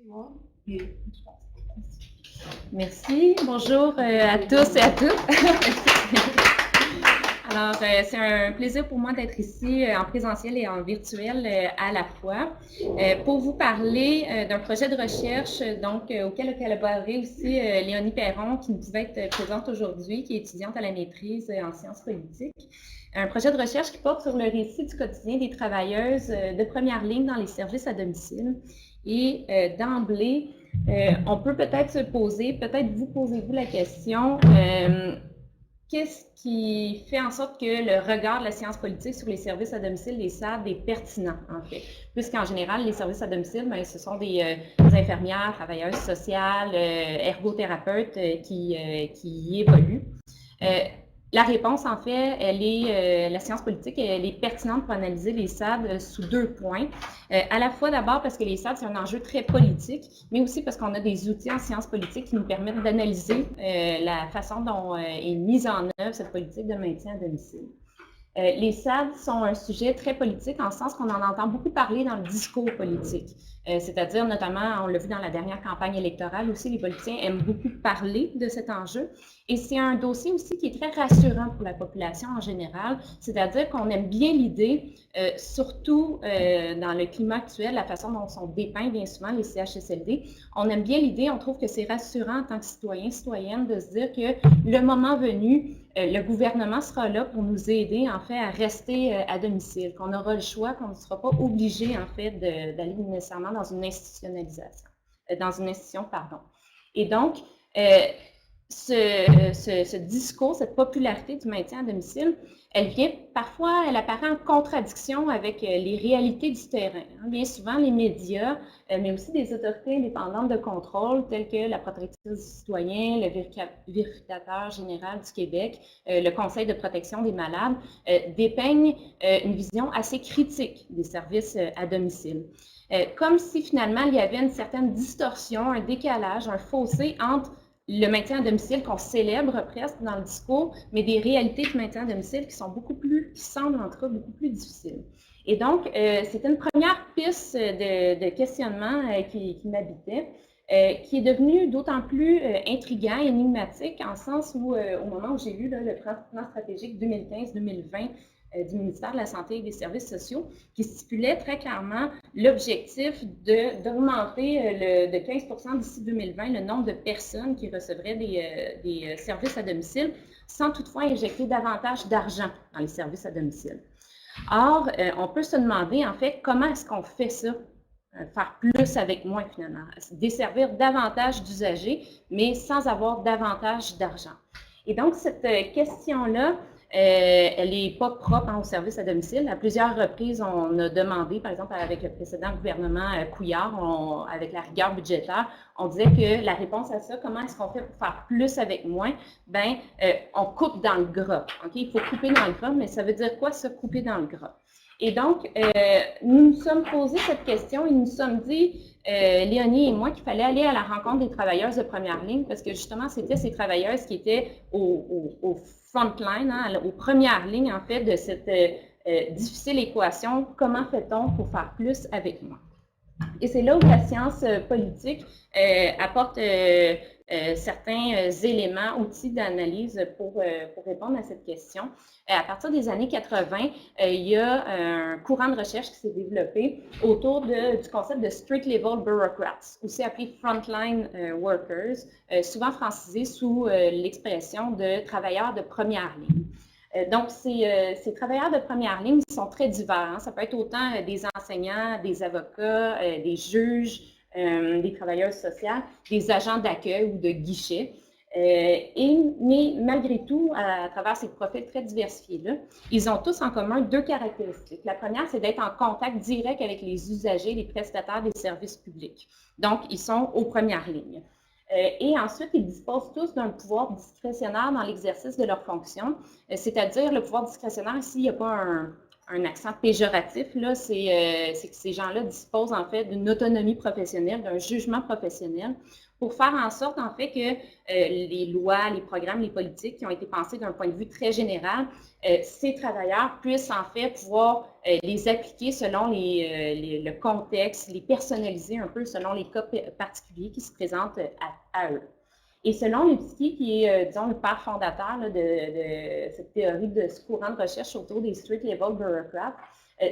Moi, et Merci. Bonjour à tous et à toutes. Alors, c'est un plaisir pour moi d'être ici en présentiel et en virtuel à la fois pour vous parler d'un projet de recherche auquel a collaboré aussi Léonie Perron, qui ne pouvait être présente aujourd'hui, qui est étudiante à la maîtrise en sciences politiques. Un projet de recherche qui porte sur le récit du quotidien des travailleuses de première ligne dans les services à domicile. Et d'emblée, on peut peut-être se poser, peut-être vous posez-vous la question, qu'est-ce qui fait en sorte que le regard de la science politique sur les services à domicile, les SAD, est pertinent, en fait? Puisqu'en général, les services à domicile, ce sont des infirmières, travailleuses sociales, ergothérapeutes qui y évoluent. La réponse, en fait, la science politique, elle est pertinente pour analyser les SAD sous deux points. À la fois, d'abord, parce que les SAD, c'est un enjeu très politique, mais aussi parce qu'on a des outils en sciences politiques qui nous permettent d'analyser la façon dont est mise en œuvre cette politique de maintien à domicile. Les SAD sont un sujet très politique en ce sens qu'on en entend beaucoup parler dans le discours politique. C'est-à-dire, notamment, on l'a vu dans la dernière campagne électorale aussi, les politiciens aiment beaucoup parler de cet enjeu. Et c'est un dossier aussi qui est très rassurant pour la population en général, c'est-à-dire qu'on aime bien l'idée, surtout dans le climat actuel, la façon dont sont dépeints bien souvent les CHSLD, on aime bien l'idée, on trouve que c'est rassurant en tant que citoyen, citoyenne, de se dire que le moment venu, le gouvernement sera là pour nous aider, en fait, à rester à domicile, qu'on aura le choix, qu'on ne sera pas obligé, en fait, d'aller nécessairement dans une institutionnalisation, dans une institution, pardon. Et donc, ce discours, cette popularité du maintien à domicile, elle apparaît en contradiction avec les réalités du terrain. Bien souvent, les médias, mais aussi des autorités indépendantes de contrôle, telles que la protectrice du citoyen, le vérificateur général du Québec, le Conseil de protection des malades, dépeignent une vision assez critique des services à domicile. Comme si finalement, il y avait une certaine distorsion, un décalage, un fossé entre le maintien à domicile qu'on célèbre presque dans le discours, mais des réalités de maintien à domicile qui semblent en tout cas beaucoup plus difficiles. Et donc, c'était une première piste de questionnement qui m'habitait, qui est devenue d'autant plus intriguant et énigmatique en sens où, au moment où j'ai lu le plan stratégique 2015-2020 du ministère de la Santé et des Services sociaux, qui stipulait très clairement l'objectif d'augmenter de 15% d'ici 2020 le nombre de personnes qui recevraient des services à domicile, sans toutefois injecter davantage d'argent dans les services à domicile. Or, on peut se demander, en fait, comment est-ce qu'on fait ça? Faire plus avec moins, finalement. Desservir davantage d'usagers, mais sans avoir davantage d'argent. Et donc, cette question-là, elle n'est pas propre au service à domicile. À plusieurs reprises, on a demandé, par exemple, avec le précédent gouvernement Couillard, avec la rigueur budgétaire, on disait que la réponse à ça, comment est-ce qu'on fait pour faire plus avec moins? On coupe dans le gras. Okay? Il faut couper dans le gras, mais ça veut dire quoi, ça, couper dans le gras? Et donc, nous nous sommes posé cette question et nous nous sommes dit, Léonie et moi, qu'il fallait aller à la rencontre des travailleuses de première ligne parce que justement, c'était ces travailleuses qui étaient au front line, aux premières lignes, en fait, de cette difficile équation. Comment fait-on pour faire plus avec moins? Et c'est là où la science politique apporte certains éléments, outils d'analyse pour répondre à cette question. À partir des années 80, il y a un courant de recherche qui s'est développé autour du concept de street level bureaucrats, aussi appelé frontline workers, souvent francisé sous l'expression de travailleurs de première ligne. Donc, ces travailleurs de première ligne sont très divers. Hein. Ça peut être autant des enseignants, des avocats, des juges, des travailleurs sociaux, des agents d'accueil ou de guichet. Mais malgré tout, à travers ces profils très diversifiés-là, ils ont tous en commun deux caractéristiques. La première, c'est d'être en contact direct avec les usagers, les prestataires des services publics. Donc, ils sont aux premières lignes. Et ensuite, ils disposent tous d'un pouvoir discrétionnaire dans l'exercice de leurs fonctions, c'est-à-dire le pouvoir discrétionnaire, ici, il n'y a pas un accent péjoratif, là, c'est que ces gens-là disposent en fait d'une autonomie professionnelle, d'un jugement professionnel, pour faire en sorte, en fait, que les lois, les programmes, les politiques qui ont été pensés d'un point de vue très général, ces travailleurs puissent, en fait, pouvoir les appliquer selon le contexte, les personnaliser un peu selon les cas particuliers qui se présentent à eux. Et selon Lipsky, qui est, disons, le père fondateur là, de cette théorie de ce courant de recherche autour des street level bureaucrates,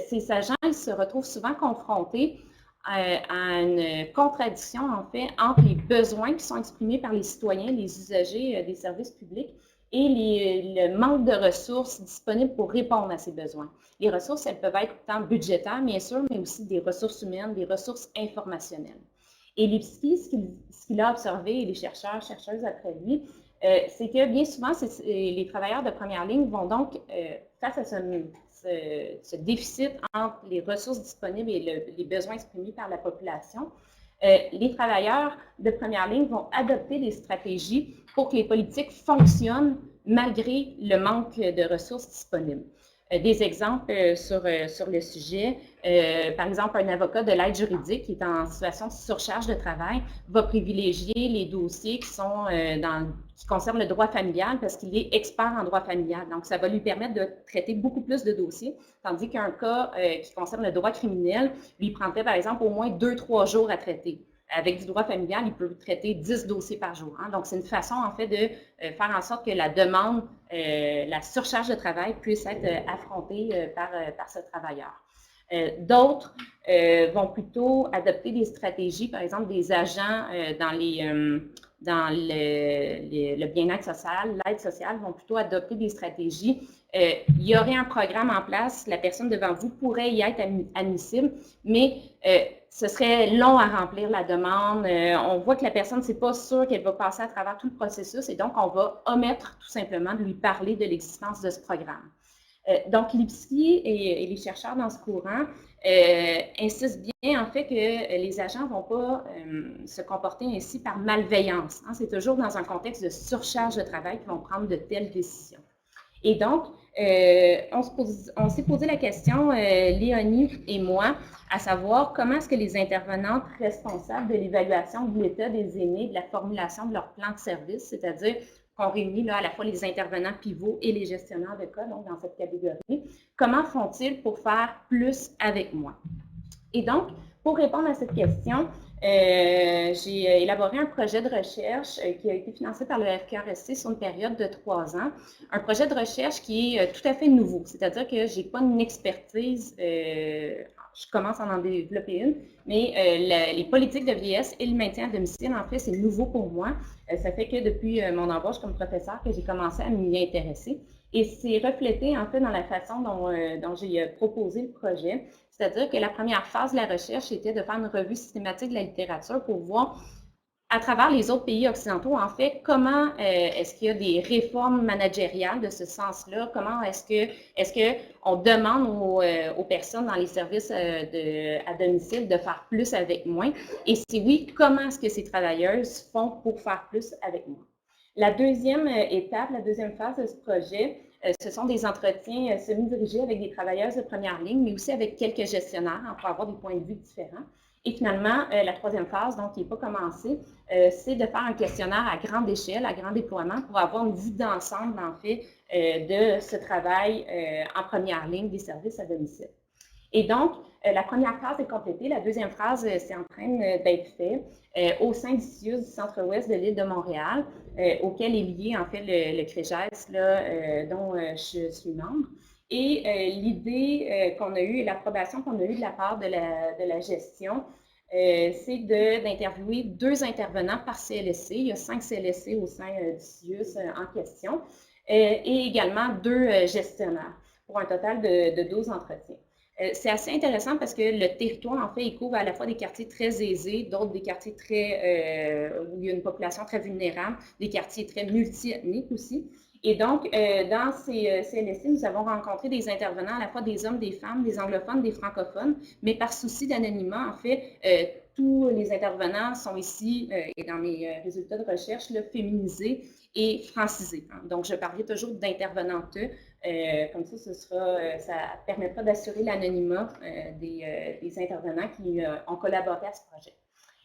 ces agents ils se retrouvent souvent confrontés à une contradiction, en fait, entre les besoins qui sont exprimés par les citoyens, les usagers des services publics, et le manque de ressources disponibles pour répondre à ces besoins. Les ressources, elles peuvent être tant budgétaires, bien sûr, mais aussi des ressources humaines, des ressources informationnelles. Et Lipsky, ce qu'il a observé, et les chercheurs, chercheuses après lui, c'est que bien souvent, les travailleurs de première ligne vont donc, face à ce déficit entre les ressources disponibles et les besoins exprimés par la population, les travailleurs de première ligne vont adopter des stratégies pour que les politiques fonctionnent malgré le manque de ressources disponibles. Des exemples sur le sujet. Par exemple, un avocat de l'aide juridique qui est en situation de surcharge de travail va privilégier les dossiers qui concernent le droit familial parce qu'il est expert en droit familial. Donc, ça va lui permettre de traiter beaucoup plus de dossiers, tandis qu'un cas qui concerne le droit criminel lui prendrait, par exemple, au moins 2-3 jours à traiter. Avec du droit familial, il peut traiter 10 dossiers par jour. Hein. Donc, c'est une façon, en fait, de faire en sorte que la demande, la surcharge de travail puisse être affrontée par ce travailleur. D'autres vont plutôt adopter des stratégies, par exemple, des agents dans le bien-être social, l'aide sociale, vont plutôt adopter des stratégies. Il y aurait un programme en place, la personne devant vous pourrait y être admissible, mais ce serait long à remplir la demande. On voit que la personne, c'est pas sûr qu'elle va passer à travers tout le processus et donc on va omettre tout simplement de lui parler de l'existence de ce programme. Donc, Lipsky et les chercheurs dans ce courant insistent bien en fait que les agents ne vont pas se comporter ainsi par malveillance. Hein. C'est toujours dans un contexte de surcharge de travail qu'ils vont prendre de telles décisions. Et donc, on s'est posé la question, Léonie et moi, à savoir comment est-ce que les intervenantes responsables de l'évaluation de l'état des aînés, de la formulation de leur plan de service, c'est-à-dire qu'on réunit là, à la fois les intervenants pivots et les gestionnaires de cas, donc dans cette catégorie, comment font-ils pour faire plus avec moi? Et donc, pour répondre à cette question, j'ai élaboré un projet de recherche qui a été financé par le FQRSC sur une période de 3 ans. Un projet de recherche qui est tout à fait nouveau, c'est-à-dire que je n'ai pas une expertise, je commence à en développer une, mais les politiques de vieillesse et le maintien à domicile, en fait, c'est nouveau pour moi. Ça fait que depuis mon embauche comme professeur que j'ai commencé à m'y intéresser. Et c'est reflété, en fait, dans la façon dont j'ai proposé le projet. C'est-à-dire que la première phase de la recherche était de faire une revue systématique de la littérature pour voir, à travers les autres pays occidentaux, en fait, comment est-ce qu'il y a des réformes managériales de ce sens-là? Comment est-ce qu'on demande aux personnes dans les services à domicile de faire plus avec moins? Et si oui, comment est-ce que ces travailleuses font pour faire plus avec moins? La deuxième étape, la deuxième phase de ce projet, ce sont des entretiens semi-dirigés avec des travailleuses de première ligne, mais aussi avec quelques gestionnaires pour avoir des points de vue différents. Et finalement, la troisième phase, donc qui n'est pas commencée, c'est de faire un questionnaire à grande échelle, à grand déploiement, pour avoir une vue d'ensemble, en fait, de ce travail en première ligne des services à domicile. Et donc, la première phase est complétée. La deuxième phase, c'est en train d'être fait au sein du CIUS du Centre-Ouest de l'île de Montréal, auquel est lié, en fait, le CREGES, dont je suis membre. Et l'idée qu'on a eue et l'approbation qu'on a eue de la part de la gestion, c'est d'interviewer 2 intervenants par CLSC. Il y a 5 CLSC au sein du CIUS en question, et également 2 gestionnaires, pour un total de 12 entretiens. C'est assez intéressant parce que le territoire, en fait, il couvre à la fois des quartiers très aisés, d'autres des quartiers où il y a une population très vulnérable, des quartiers très multi-ethniques aussi. Et donc, dans ces CLSC, nous avons rencontré des intervenants, à la fois des hommes, des femmes, des anglophones, des francophones, mais par souci d'anonymat, en fait, tous les intervenants sont ici, et dans mes résultats de recherche, là, féminisés et francisés. Hein. Donc, je parlais toujours d'intervenantes. Comme ça permettra d'assurer l'anonymat des intervenants qui ont collaboré à ce projet.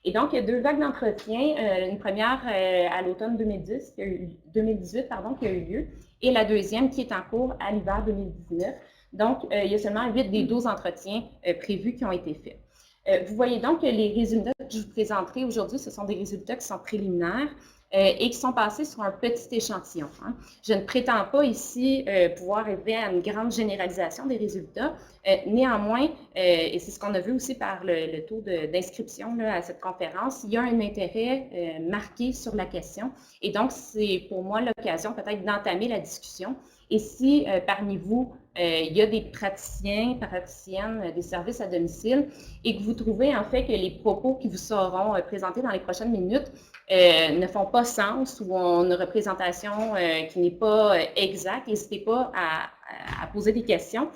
Et donc, il y a 2 vagues d'entretien, une première à l'automne 2018, pardon, qui a eu lieu, et la deuxième qui est en cours à l'hiver 2019. Donc, il y a seulement 8 des 12 entretiens prévus qui ont été faits. Vous voyez donc que les résultats que je vous présenterai aujourd'hui, ce sont des résultats qui sont préliminaires et qui sont passés sur un petit échantillon. Hein. Je ne prétends pas ici pouvoir arriver à une grande généralisation des résultats. Néanmoins, et c'est ce qu'on a vu aussi par le taux d'inscription à cette conférence, il y a un intérêt marqué sur la question. Et donc, c'est pour moi l'occasion peut-être d'entamer la discussion. Et si parmi vous, il y a des praticiens, praticiennes des services à domicile et que vous trouvez en fait que les propos qui vous seront présentés dans les prochaines minutes ne font pas sens ou ont une représentation qui n'est pas exacte, n'hésitez pas à poser des questions.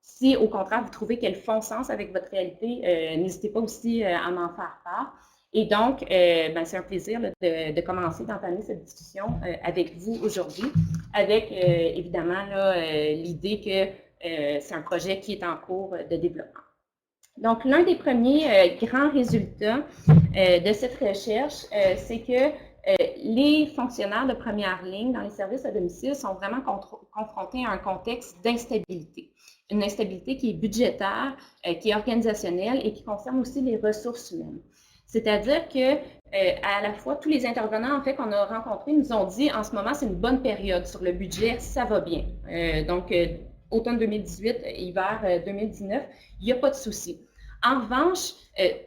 Si au contraire vous trouvez qu'elles font sens avec votre réalité, n'hésitez pas aussi à m'en faire part. Et donc, c'est un plaisir là, de commencer, d'entamer cette discussion avec vous aujourd'hui, avec évidemment l'idée que c'est un projet qui est en cours de développement. Donc, l'un des premiers grands résultats de cette recherche, c'est que les fonctionnaires de première ligne dans les services à domicile sont vraiment confrontés à un contexte d'instabilité. Une instabilité qui est budgétaire, qui est organisationnelle et qui concerne aussi les ressources humaines. C'est-à-dire que à la fois, tous les intervenants en fait qu'on a rencontrés nous ont dit en ce moment, c'est une bonne période sur le budget, ça va bien. Donc, automne 2018, hiver 2019, il n'y a pas de souci. En revanche,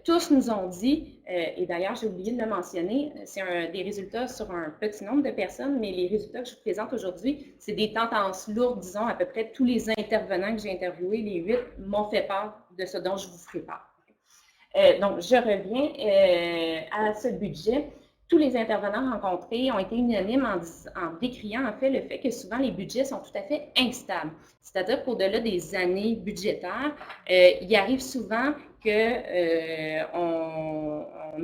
tous nous ont dit, et d'ailleurs, j'ai oublié de le mentionner, c'est des résultats sur un petit nombre de personnes, mais les résultats que je vous présente aujourd'hui, c'est des tendances lourdes, disons, à peu près tous les intervenants que j'ai interviewés, les 8, m'ont fait part de ce dont je vous ferai part. Donc, je reviens à ce budget. Tous les intervenants rencontrés ont été unanimes en décriant en fait le fait que souvent les budgets sont tout à fait instables. C'est-à-dire qu'au-delà des années budgétaires, il arrive souvent qu'on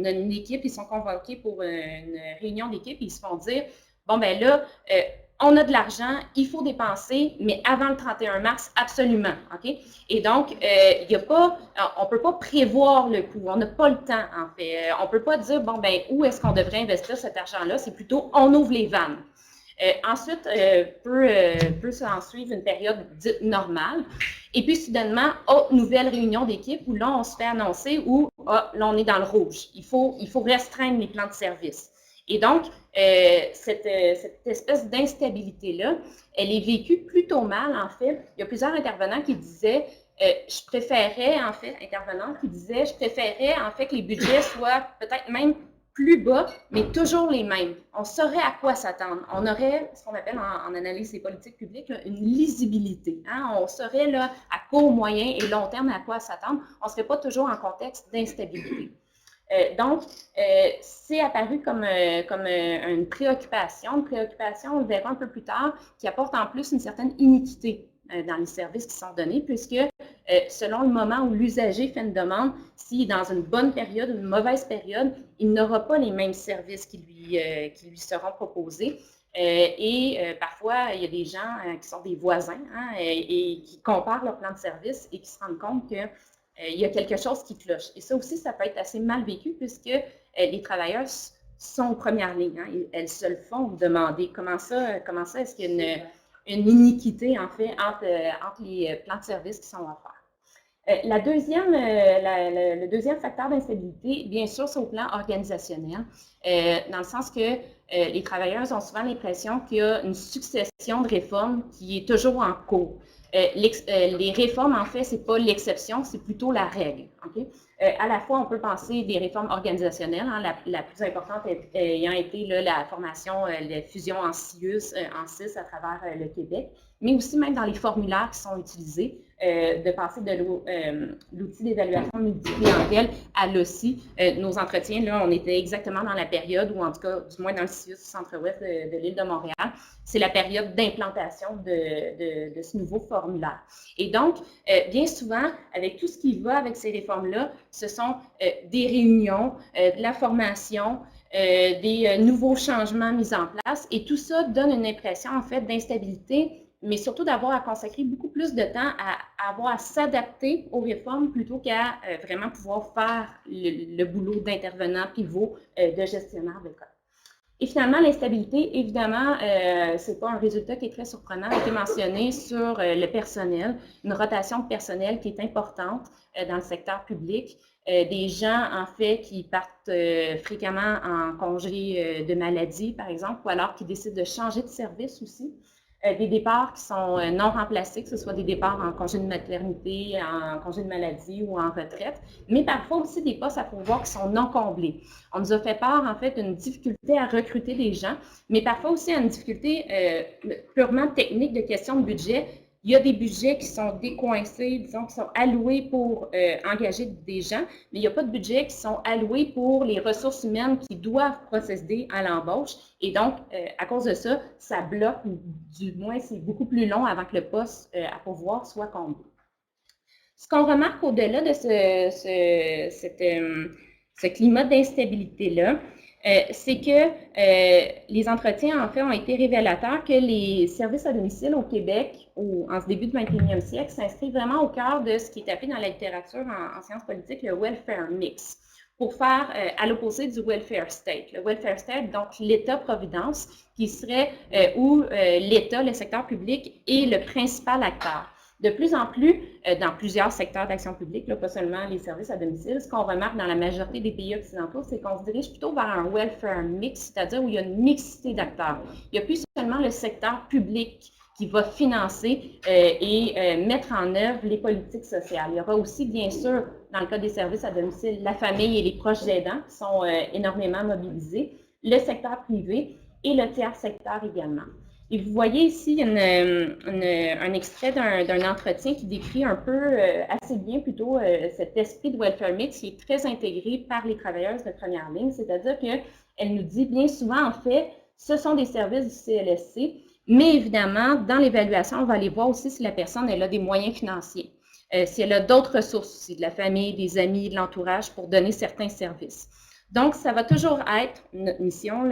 a une équipe, ils sont convoqués pour une réunion d'équipe et ils se font dire « Bon, ben là, on a de l'argent, il faut dépenser, mais avant le 31 mars, absolument. Okay? » Et donc, on ne peut pas prévoir le coût, on n'a pas le temps, en fait. On ne peut pas dire, bon, ben où est-ce qu'on devrait investir cet argent-là? C'est plutôt, on ouvre les vannes. Ensuite, peut s'en suivre une période dite normale. Et puis, soudainement, nouvelle réunion d'équipe où là, on se fait annoncer où, là, on est dans le rouge. Il faut restreindre les plans de service. Et donc, cette espèce d'instabilité-là, elle est vécue plutôt mal, en fait. Il y a plusieurs intervenants qui disaient, je préférais, en fait, que les budgets soient peut-être même plus bas, mais toujours les mêmes. On saurait à quoi s'attendre. On aurait, ce qu'on appelle en analyse des politiques publiques, là, une lisibilité. Hein? On saurait là, à court, moyen et long terme à quoi s'attendre. On ne serait pas toujours en contexte d'instabilité. Donc, c'est apparu comme une préoccupation, on le verra un peu plus tard, qui apporte en plus une certaine iniquité dans les services qui sont donnés, puisque selon le moment où l'usager fait une demande, s'il est dans une bonne période, une mauvaise période, il n'aura pas les mêmes services qui lui seront proposés. Parfois, il y a des gens qui sont des voisins hein, et qui comparent leur plan de service et qui se rendent compte que il y a quelque chose qui cloche. Et ça aussi, ça peut être assez mal vécu puisque les travailleurs sont en première ligne. Hein, et elles se le font demander. Comment ça est-ce qu'il y a une iniquité, en fait, entre les plans de service qui sont offerts? Le deuxième facteur d'instabilité, bien sûr, c'est au plan organisationnel, dans le sens que les travailleurs ont souvent l'impression qu'il y a une succession de réformes qui est toujours en cours. Les réformes, en fait, ce n'est pas l'exception, c'est plutôt la règle. Okay? À la fois, on peut penser des réformes organisationnelles, hein, la plus importante ayant été là, la formation, la fusion en CIUS, en CIS à travers le Québec, mais aussi même dans les formulaires qui sont utilisés, de passer de l'outil d'évaluation multiclientèle à l'OSI. Nos entretiens, là, on était exactement dans la période, ou en tout cas, du moins dans le CIUS centre-ouest de l'île de Montréal, c'est la période d'implantation de ce nouveau formulaire. Et donc, bien souvent, avec tout ce qui va avec ces réformes-là, ce sont des réunions, de la formation, des nouveaux changements mis en place, et tout ça donne une impression, en fait, d'instabilité mais surtout d'avoir à consacrer beaucoup plus de temps à avoir à s'adapter aux réformes plutôt qu'à vraiment pouvoir faire le boulot d'intervenant pivot de gestionnaire de cas. Et finalement, l'instabilité, évidemment, ce n'est pas un résultat qui est très surprenant, a été mentionné sur le personnel, une rotation de personnel qui est importante dans le secteur public. Des gens, en fait, qui partent fréquemment en congé de maladie, par exemple, ou alors qui décident de changer de service aussi. Des départs qui sont non remplacés, que ce soit des départs en congé de maternité, en congé de maladie ou en retraite, mais parfois aussi des postes à pourvoir qui sont non comblés. On nous a fait part, en fait, d'une difficulté à recruter des gens, mais parfois aussi une difficulté purement technique de question de budget. Il y a des budgets qui sont décoincés, disons, qui sont alloués pour engager des gens, mais il n'y a pas de budget qui sont alloués pour les ressources humaines qui doivent procéder à l'embauche. Et donc, à cause de ça, ça bloque, ou du moins, c'est beaucoup plus long avant que le poste à pourvoir soit comblé. Ce qu'on remarque au-delà de ce climat d'instabilité-là, c'est que les entretiens, en fait, ont été révélateurs que les services à domicile au Québec, en ce début du 21e siècle, s'inscrivent vraiment au cœur de ce qui est appelé dans la littérature en sciences politiques le welfare mix, pour faire à l'opposé du welfare state. Le welfare state, donc l'État-providence, qui serait où l'État, le secteur public, est le principal acteur. De plus en plus, dans plusieurs secteurs d'action publique, là, pas seulement les services à domicile, ce qu'on remarque dans la majorité des pays occidentaux, c'est qu'on se dirige plutôt vers un welfare mix, c'est-à-dire où il y a une mixité d'acteurs. Il n'y a plus seulement le secteur public qui va financer et mettre en œuvre les politiques sociales. Il y aura aussi, bien sûr, dans le cas des services à domicile, la famille et les proches aidants qui sont énormément mobilisés, le secteur privé et le tiers secteur également. Et vous voyez ici un extrait d'un entretien qui décrit un peu, assez bien plutôt, cet esprit de welfare mix qui est très intégré par les travailleuses de première ligne, c'est-à-dire qu'elle nous dit bien souvent, en fait, ce sont des services du CLSC, mais évidemment, dans l'évaluation, on va aller voir aussi si la personne elle a des moyens financiers, si elle a d'autres ressources aussi, de la famille, des amis, de l'entourage pour donner certains services. Donc, ça va toujours être notre mission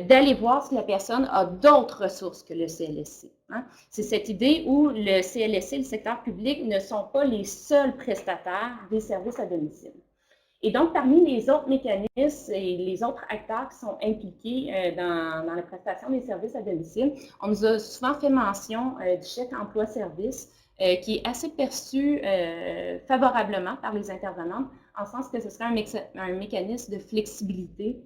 d'aller voir si la personne a d'autres ressources que le CLSC. Hein. C'est cette idée où le CLSC et le secteur public ne sont pas les seuls prestataires des services à domicile. Et donc, parmi les autres mécanismes et les autres acteurs qui sont impliqués dans la prestation des services à domicile, on nous a souvent fait mention du chèque emploi-service qui est assez perçu favorablement par les intervenantes, en sens que ce serait un mécanisme de flexibilité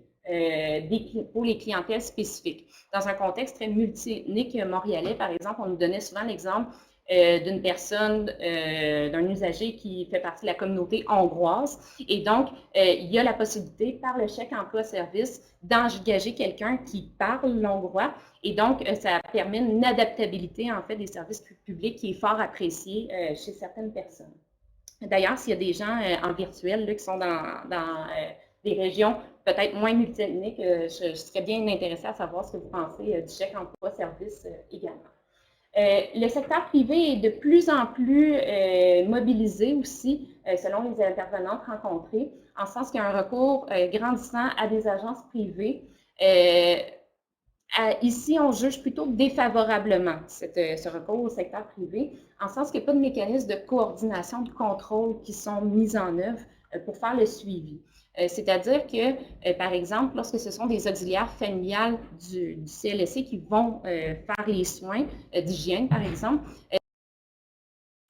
pour les clientèles spécifiques. Dans un contexte très multiethnique montréalais, par exemple, on nous donnait souvent l'exemple d'une personne, d'un usager qui fait partie de la communauté hongroise. Et donc, il y a la possibilité, par le chèque emploi-service, d'engager quelqu'un qui parle l'hongrois. Et donc, ça permet une adaptabilité, en fait, des services publics qui est fort appréciée chez certaines personnes. D'ailleurs, s'il y a des gens en virtuel là, qui sont dans des régions peut-être moins multiethniques, je serais bien intéressée à savoir ce que vous pensez du chèque emploi-service également. Le secteur privé est de plus en plus mobilisé aussi, selon les intervenantes rencontrées, en sens qu'il y a un recours grandissant à des agences privées. Ici, on juge plutôt défavorablement ce recours au secteur privé, en sens qu'il n'y a pas de mécanisme de coordination, de contrôle qui sont mis en œuvre pour faire le suivi. C'est-à-dire que, par exemple, lorsque ce sont des auxiliaires familiales du CLSC qui vont faire les soins d'hygiène, par exemple,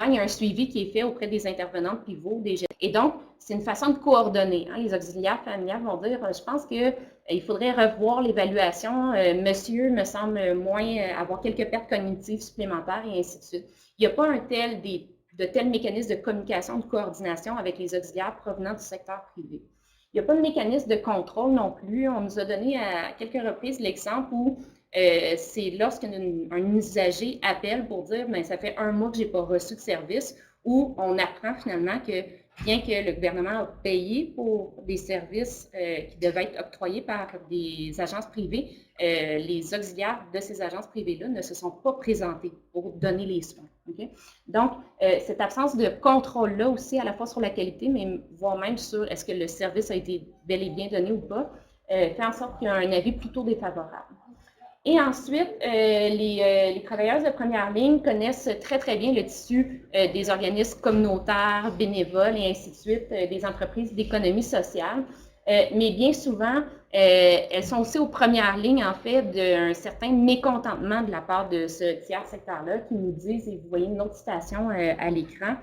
il y a un suivi qui est fait auprès des intervenantes pivots. Et donc, c'est une façon de coordonner. Hein. Les auxiliaires familiales vont dire, je pense qu'il faudrait revoir l'évaluation. Monsieur me semble moins avoir quelques pertes cognitives supplémentaires et ainsi de suite. Il n'y a pas de tels mécanismes de communication, de coordination avec les auxiliaires provenant du secteur privé. Il n'y a pas de mécanisme de contrôle non plus. On nous a donné à quelques reprises l'exemple où c'est lorsqu'un usager appelle pour dire « ça fait un mois que je n'ai pas reçu de service » où on apprend finalement que bien que le gouvernement a payé pour des services qui devaient être octroyés par des agences privées, les auxiliaires de ces agences privées-là ne se sont pas présentés pour donner les soins. Okay? Donc, cette absence de contrôle-là aussi, à la fois sur la qualité, mais voire même sur est-ce que le service a été bel et bien donné ou pas, fait en sorte qu'il y a un avis plutôt défavorable. Et ensuite, les travailleuses de première ligne connaissent très, très bien le tissu des organismes communautaires, bénévoles et ainsi de suite, des entreprises d'économie sociale. Mais bien souvent, elles sont aussi aux premières lignes, en fait, d'un certain mécontentement de la part de ce tiers secteur-là qui nous disent, et vous voyez une autre citation à l'écran,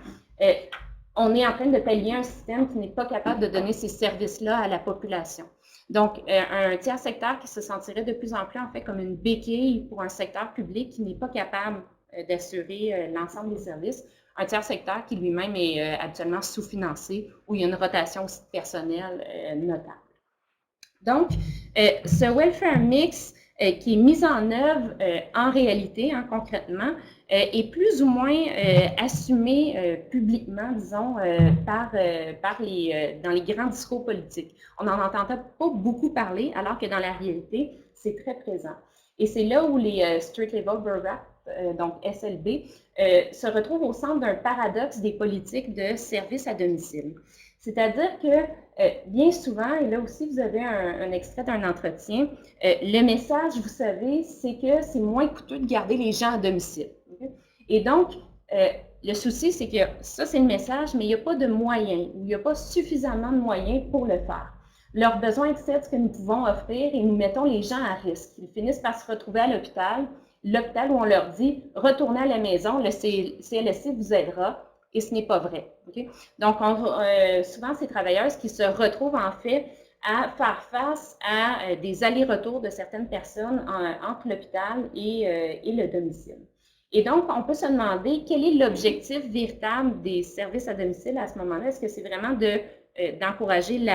on est en train de pallier un système qui n'est pas capable de donner ces services-là à la population. Donc, un tiers secteur qui se sentirait de plus en plus, en fait, comme une béquille pour un secteur public qui n'est pas capable d'assurer l'ensemble des services. Un tiers secteur qui lui-même est actuellement sous-financé, où il y a une rotation aussi de personnel notable. Donc, ce welfare mix qui est mis en œuvre en réalité, concrètement, est plus ou moins assumé publiquement, disons, dans les grands discours politiques. On n'en entend pas beaucoup parler, alors que dans la réalité, c'est très présent. Et c'est là où les Street Level Bureaucrats, donc SLB, se retrouvent au centre d'un paradoxe des politiques de service à domicile. C'est-à-dire que bien souvent, et là aussi vous avez un extrait d'un entretien, le message, vous savez, c'est que c'est moins coûteux de garder les gens à domicile. Okay? Et donc, le souci, c'est que ça, c'est le message, mais il n'y a pas de moyens, ou il n'y a pas suffisamment de moyens pour le faire. Leurs besoins excèdent ce que nous pouvons offrir et nous mettons les gens à risque. Ils finissent par se retrouver à l'hôpital où on leur dit « Retournez à la maison, le CLSC vous aidera ». Et ce n'est pas vrai. Okay? Donc, souvent, ces travailleuses qui se retrouvent en fait à faire face à des allers-retours de certaines personnes entre l'hôpital et le domicile. Et donc, on peut se demander quel est l'objectif véritable des services à domicile à ce moment-là. Est-ce que c'est vraiment d'encourager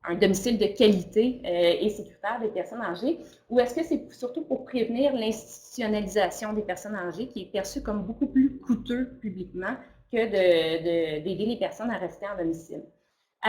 un domicile de qualité et sécuritaire des personnes âgées, ou est-ce que c'est surtout pour prévenir l'institutionnalisation des personnes âgées qui est perçue comme beaucoup plus coûteux publiquement que d'aider les personnes à rester à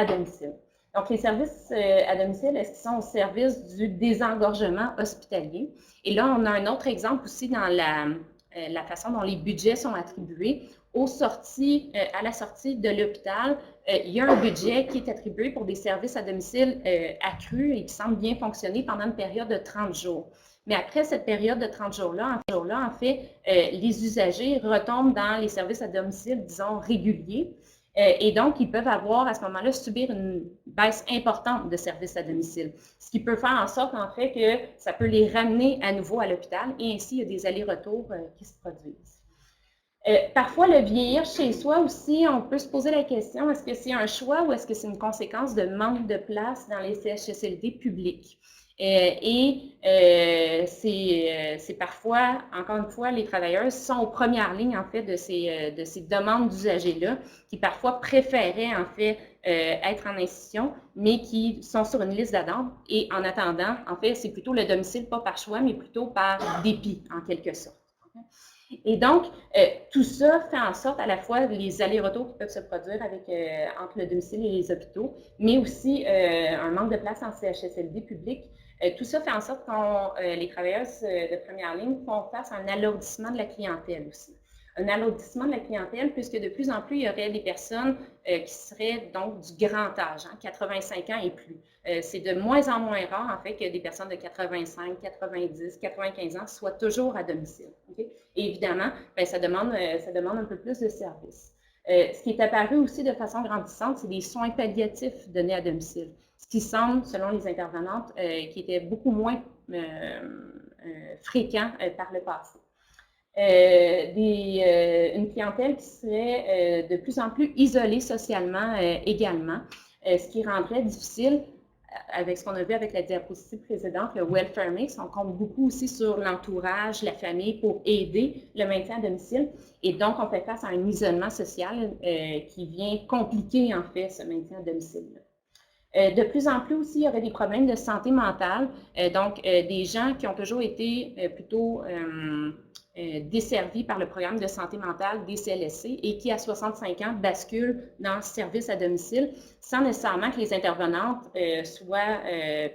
domicile. Donc, les services à domicile, est-ce qu'ils sont au service du désengorgement hospitalier? Et là, on a un autre exemple aussi dans la façon dont les budgets sont attribués. À la sortie de l'hôpital, il y a un budget qui est attribué pour des services à domicile accrus et qui semble bien fonctionner pendant une période de 30 jours. Mais après cette période de 30 jours-là, en fait, les usagers retombent dans les services à domicile, disons, réguliers. Et donc, ils peuvent avoir, à ce moment-là, subir une baisse importante de services à domicile. Ce qui peut faire en sorte, en fait, que ça peut les ramener à nouveau à l'hôpital et ainsi, il y a des allers-retours qui se produisent. Parfois, le vieillir chez soi aussi, on peut se poser la question, est-ce que c'est un choix ou est-ce que c'est une conséquence de manque de place dans les CHSLD publics? C'est parfois, encore une fois, les travailleurs sont aux premières lignes, en fait, de ces demandes d'usagers-là, qui parfois préféraient, en fait, être en institution, mais qui sont sur une liste d'attente. Et en attendant, en fait, c'est plutôt le domicile, pas par choix, mais plutôt par dépit, en quelque sorte. Et donc, tout ça fait en sorte à la fois les allers-retours qui peuvent se produire entre le domicile et les hôpitaux, mais aussi un manque de place en CHSLD public. Tout ça fait en sorte que les travailleuses de première ligne font face à un alourdissement de la clientèle aussi. Un alourdissement de la clientèle puisque de plus en plus, il y aurait des personnes qui seraient donc du grand âge, 85 ans et plus. C'est de moins en moins rare, en fait, que des personnes de 85, 90, 95 ans soient toujours à domicile. Okay? Et évidemment, ça demande un peu plus de services. Ce qui est apparu aussi de façon grandissante, c'est des soins palliatifs donnés à domicile, ce qui semble, selon les intervenantes, qui était beaucoup moins fréquent par le passé. Une clientèle qui serait de plus en plus isolée socialement également, ce qui rendrait difficile, avec ce qu'on a vu avec la diapositive précédente, le welfare mix, on compte beaucoup aussi sur l'entourage, la famille pour aider le maintien à domicile. Et donc, on fait face à un isolement social qui vient compliquer, en fait, ce maintien à domicile. De plus en plus aussi, il y aurait des problèmes de santé mentale, donc des gens qui ont toujours été plutôt desservis par le programme de santé mentale des CLSC et qui, à 65 ans, basculent dans le service à domicile sans nécessairement que les intervenantes soient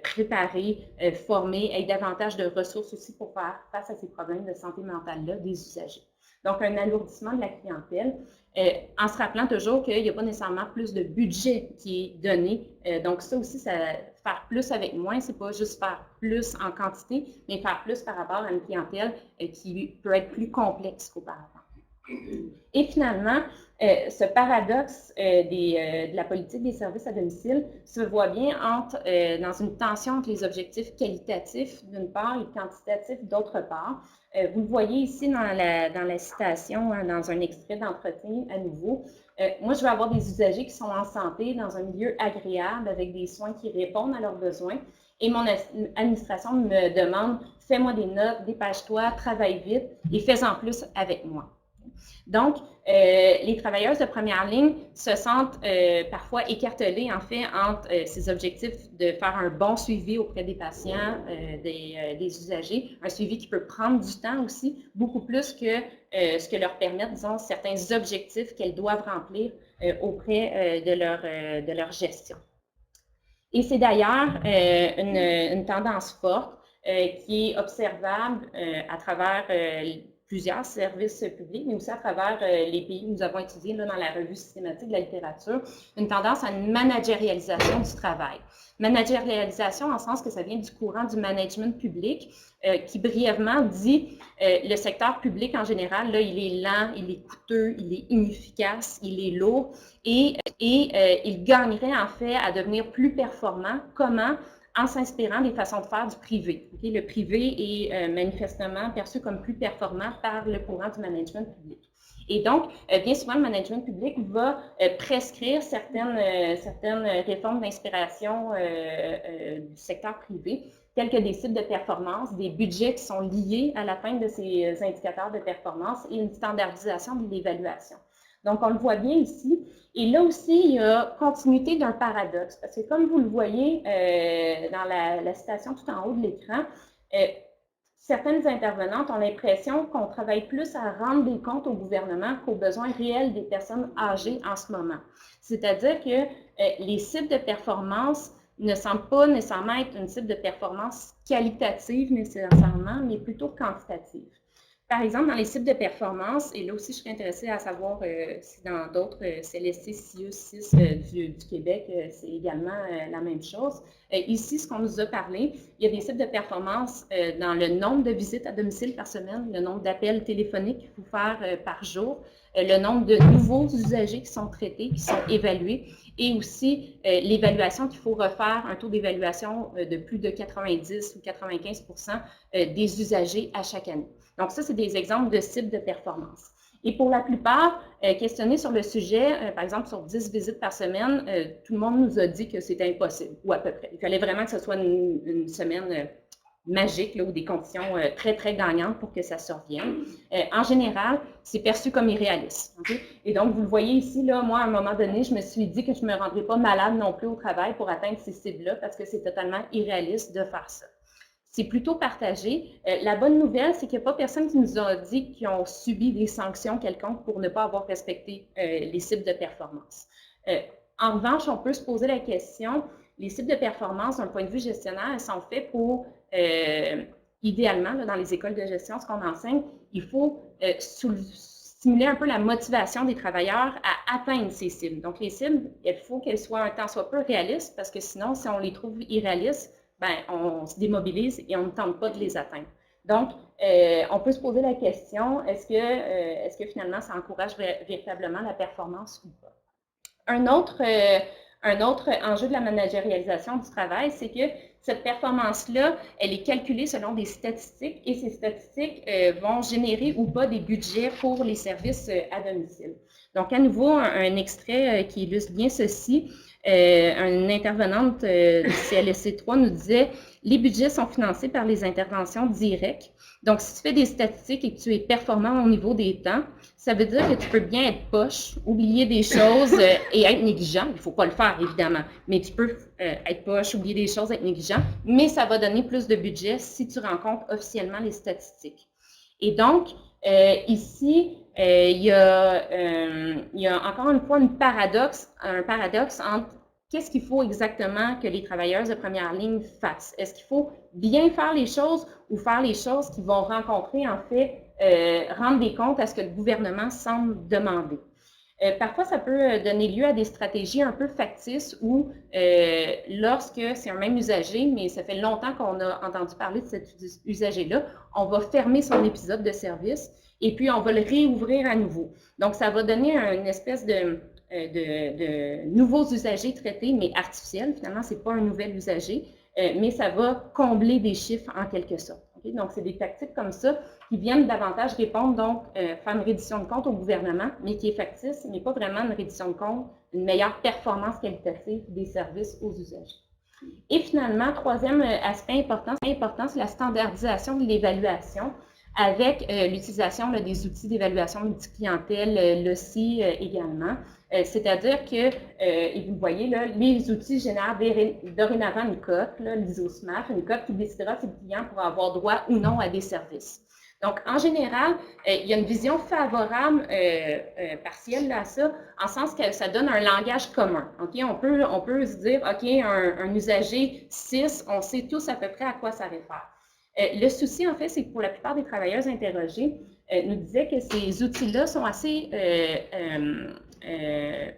préparées, formées, aient davantage de ressources aussi pour faire face à ces problèmes de santé mentale-là des usagers. Donc, un alourdissement de la clientèle, en se rappelant toujours qu'il n'y a pas nécessairement plus de budget qui est donné. Donc, ça aussi, ça faire plus avec moins, c'est pas juste faire plus en quantité, mais faire plus par rapport à une clientèle qui peut être plus complexe qu'auparavant. Et finalement, ce paradoxe de la politique des services à domicile se voit bien dans une tension entre les objectifs qualitatifs d'une part et quantitatifs d'autre part. Vous le voyez ici dans la citation, hein, dans un extrait d'entretien à nouveau. Moi, je veux avoir des usagers qui sont en santé, dans un milieu agréable, avec des soins qui répondent à leurs besoins. Et mon administration me demande, fais-moi des notes, dépêche-toi, travaille vite et fais-en plus avec moi. Donc, les travailleuses de première ligne se sentent parfois écartelées, en fait, entre ces objectifs de faire un bon suivi auprès des patients, des usagers, un suivi qui peut prendre du temps aussi, beaucoup plus que ce que leur permettent, disons, certains objectifs qu'elles doivent remplir auprès de leur gestion. Et c'est d'ailleurs une tendance forte qui est observable à travers plusieurs services publics, mais aussi à travers les pays que nous avons étudiés là, dans la revue systématique de la littérature, une tendance à une managérialisation du travail. Managérialisation en sens que ça vient du courant du management public, qui brièvement dit le secteur public en général, là, il est lent, il est coûteux, il est inefficace, il est lourd et il gagnerait en fait à devenir plus performant. Comment? En s'inspirant des façons de faire du privé. Okay? Le privé est manifestement perçu comme plus performant par le courant du management public. Et donc, bien souvent, le management public va prescrire certaines réformes d'inspiration du secteur privé, telles que des cibles de performance, des budgets qui sont liés à l'atteinte de ces indicateurs de performance et une standardisation de l'évaluation. Donc, on le voit bien ici. Et là aussi, il y a continuité d'un paradoxe. Parce que comme vous le voyez dans la citation tout en haut de l'écran, certaines intervenantes ont l'impression qu'on travaille plus à rendre des comptes au gouvernement qu'aux besoins réels des personnes âgées en ce moment. C'est-à-dire que les cibles de performance ne semblent pas nécessairement être une cible de performance qualitative nécessairement, mais plutôt quantitative. Par exemple, dans les cibles de performance, et là aussi, je serais intéressée à savoir si dans d'autres CLSC, CIE 6 du Québec, c'est également la même chose. Ici, ce qu'on nous a parlé, il y a des cibles de performance dans le nombre de visites à domicile par semaine, le nombre d'appels téléphoniques qu'il faut faire par jour, le nombre de nouveaux usagers qui sont traités, qui sont évalués, et aussi l'évaluation qu'il faut refaire, un taux d'évaluation de plus de 90 ou 95% des usagers à chaque année. Donc, ça, c'est des exemples de cibles de performance. Et pour la plupart, questionnés sur le sujet, par exemple, sur 10 visites par semaine, tout le monde nous a dit que c'était impossible, ou à peu près. Il fallait vraiment que ce soit une semaine magique, là, ou des conditions très, très gagnantes pour que ça survienne. En général, c'est perçu comme irréaliste. Okay? Et donc, vous le voyez ici, là, moi, à un moment donné, je me suis dit que je ne me rendrais pas malade non plus au travail pour atteindre ces cibles-là, parce que c'est totalement irréaliste de faire ça. C'est plutôt partagé. La bonne nouvelle, c'est qu'il n'y a pas personne qui nous a dit qu'ils ont subi des sanctions quelconques pour ne pas avoir respecté les cibles de performance. En revanche, on peut se poser la question, les cibles de performance, d'un point de vue gestionnaire, elles sont faites pour, idéalement, là, dans les écoles de gestion, ce qu'on enseigne, il faut stimuler un peu la motivation des travailleurs à atteindre ces cibles. Donc, les cibles, il faut qu'elles soient un tant soit peu réalistes, parce que sinon, si on les trouve irréalistes, ben, on se démobilise et on ne tente pas de les atteindre. Donc, on peut se poser la question, est-ce que finalement, ça encourage véritablement la performance ou pas? Un autre enjeu de la managérialisation du travail, c'est que cette performance-là, elle est calculée selon des statistiques et ces statistiques vont générer ou pas des budgets pour les services à domicile. Donc, à nouveau, un extrait qui illustre bien ceci. Une intervenante du CLSC 3 nous disait « Les budgets sont financés par les interventions directes. Donc, si tu fais des statistiques et que tu es performant au niveau des temps, ça veut dire que tu peux bien être poche, oublier des choses et être négligent. Il ne faut pas le faire, évidemment, mais tu peux être poche, oublier des choses, être négligent, mais ça va donner plus de budget si tu rencontres officiellement les statistiques. » Et donc, ici, il y a encore une fois un paradoxe entre qu'est-ce qu'il faut exactement que les travailleurs de première ligne fassent. Est-ce qu'il faut bien faire les choses ou faire les choses qui vont rencontrer, en fait, rendre des comptes à ce que le gouvernement semble demander? Parfois, ça peut donner lieu à des stratégies un peu factices où, lorsque c'est un même usager, mais ça fait longtemps qu'on a entendu parler de cet usager-là, on va fermer son épisode de service et puis on va le réouvrir à nouveau. Donc, ça va donner une espèce de nouveaux usagers traités, mais artificiels. Finalement, ce n'est pas un nouvel usager, mais ça va combler des chiffres en quelque sorte. Okay? Donc, c'est des tactiques comme ça qui viennent davantage répondre, donc, faire une reddition de compte au gouvernement, mais qui est factice, mais pas vraiment une reddition de compte, une meilleure performance qualitative des services aux usagers. Et finalement, troisième aspect important, c'est la standardisation de l'évaluation avec l'utilisation des outils d'évaluation multiclientèle, l'OSI également. C'est-à-dire que, et vous le voyez, là, les outils génèrent dorénavant une cote, l'ISO-SMART, une cote qui décidera si le client pourra avoir droit ou non à des services. Donc, en général, il y a une vision favorable partielle à ça, en sens que ça donne un langage commun. Okay? On peut se dire, OK, un usager 6, on sait tous à peu près à quoi ça réfère. Le souci, en fait, c'est que pour la plupart des travailleurs interrogés, nous disaient que ces outils-là sont assez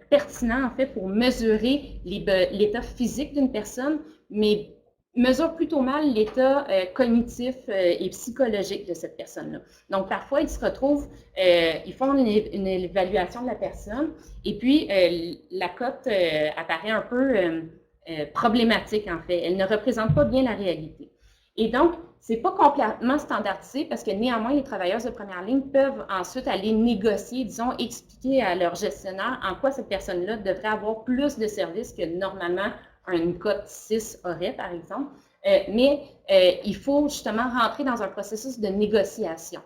pertinents, en fait, pour mesurer l'état physique d'une personne, mais mesurent plutôt mal l'état cognitif et psychologique de cette personne-là. Donc, parfois, ils se retrouvent, ils font une évaluation de la personne, et puis la cote apparaît un peu problématique, en fait. Elle ne représente pas bien la réalité. Et donc, ce n'est pas complètement standardisé parce que néanmoins, les travailleurs de première ligne peuvent ensuite aller négocier, disons, expliquer à leur gestionnaire en quoi cette personne-là devrait avoir plus de services que normalement une cote 6 aurait, par exemple. Mais il faut justement rentrer dans un processus de négociation.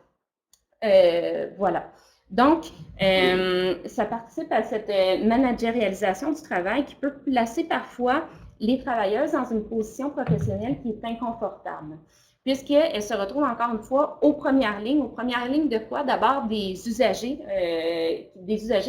Voilà. Donc, ça participe à cette managérialisation du travail qui peut placer parfois les travailleuses dans une position professionnelle qui est inconfortable, puisqu'elles se retrouvent encore une fois aux premières lignes. Aux premières lignes de quoi? D'abord, des usagers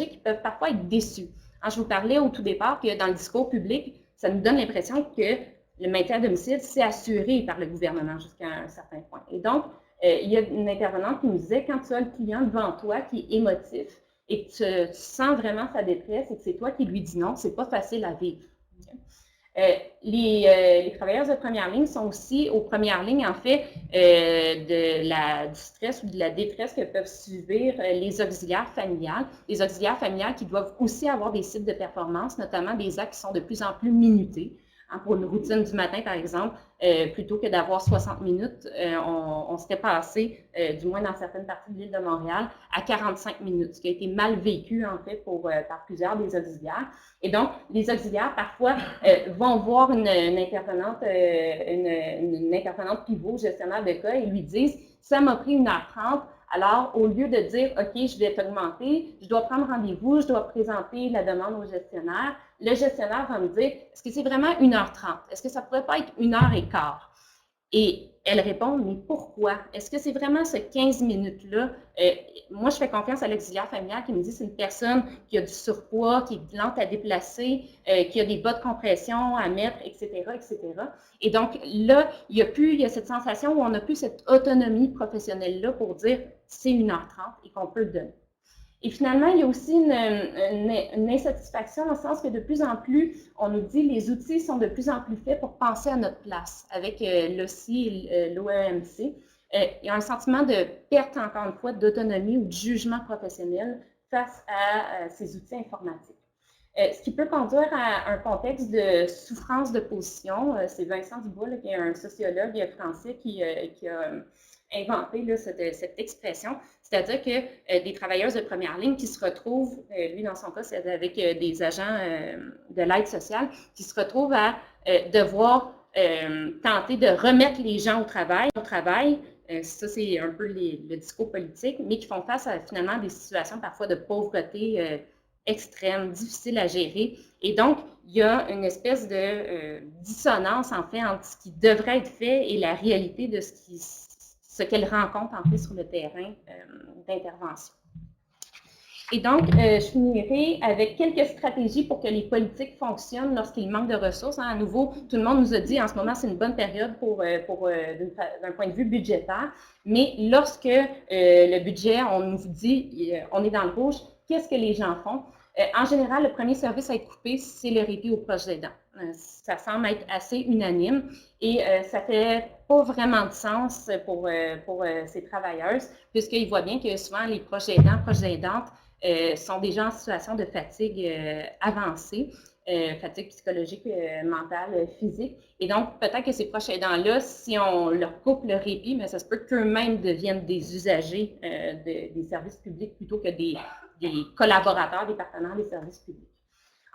qui peuvent parfois être déçus. Alors, je vous parlais au tout départ que dans le discours public, ça nous donne l'impression que le maintien à domicile, c'est assuré par le gouvernement jusqu'à un certain point. Et donc, il y a une intervenante qui nous disait, quand tu as le client devant toi qui est émotif et que tu sens vraiment sa détresse et que c'est toi qui lui dis non, c'est pas facile à vivre. Les travailleurs de première ligne sont aussi aux premières lignes, en fait, du stress ou de la détresse que peuvent subir les auxiliaires familiales. Les auxiliaires familiales qui doivent aussi avoir des cibles de performance, notamment des actes qui sont de plus en plus minutés. Hein, pour une routine du matin, par exemple, plutôt que d'avoir 60 minutes, on serait passé, du moins dans certaines parties de l'île de Montréal, à 45 minutes, ce qui a été mal vécu, en fait, par plusieurs des auxiliaires. Et donc, les auxiliaires, parfois, vont voir une intervenante pivot, gestionnaire de cas, et lui disent « ça m'a pris 1h30 ». Alors, au lieu de dire « OK, je vais t'augmenter, je dois prendre rendez-vous, je dois présenter la demande au gestionnaire », le gestionnaire va me dire « Est-ce que c'est vraiment 1h30? Est-ce que ça ne pourrait pas être 1h15? » Et elle répond « Mais pourquoi? Est-ce que c'est vraiment ce 15 minutes-là? » Moi, je fais confiance à l'auxiliaire familial qui me dit que c'est une personne qui a du surpoids, qui est lente à déplacer, qui a des bas de compression à mettre, etc., etc. Et donc, là, il y a cette sensation où on n'a plus cette autonomie professionnelle-là pour dire c'est 1h30 et qu'on peut le donner. Et finalement, il y a aussi une insatisfaction dans le sens que de plus en plus, on nous dit que les outils sont de plus en plus faits pour penser à notre place avec l'OSI et l'OEMC. Il y a un sentiment de perte, encore une fois, d'autonomie ou de jugement professionnel face à ces outils informatiques. Ce qui peut conduire à un contexte de souffrance de position. C'est Vincent Dubois, là, qui est un sociologue français qui a inventé là, cette expression, c'est-à-dire que des travailleuses de première ligne qui se retrouvent, lui dans son cas, c'est avec des agents de l'aide sociale, qui se retrouvent à devoir tenter de remettre les gens au travail. Ça, c'est un peu le discours politique, mais qui font face à finalement des situations parfois de pauvreté extrême, difficile à gérer. Et donc, il y a une espèce de dissonance, en fait, entre ce qui devrait être fait et la réalité de ce qu'elles rencontrent, en fait, sur le terrain d'intervention. Et donc, je finirai avec quelques stratégies pour que les politiques fonctionnent lorsqu'il manque de ressources. Hein, à nouveau, tout le monde nous a dit en ce moment, c'est une bonne période d'un point de vue budgétaire, mais lorsque le budget, on nous dit, on est dans le rouge, qu'est-ce que les gens font? En général, le premier service à être coupé, c'est le répit aux proches aidants. Ça semble être assez unanime et ça fait pas vraiment de sens pour ces travailleuses, puisqu'ils voient bien que souvent les proches aidants, proches aidantes sont déjà en situation de fatigue avancée, fatigue psychologique, mentale, physique. Et donc, peut-être que ces proches aidants-là, si on leur coupe le répit, mais ça se peut qu'eux-mêmes deviennent des usagers des services publics plutôt que des collaborateurs, des partenaires des services publics.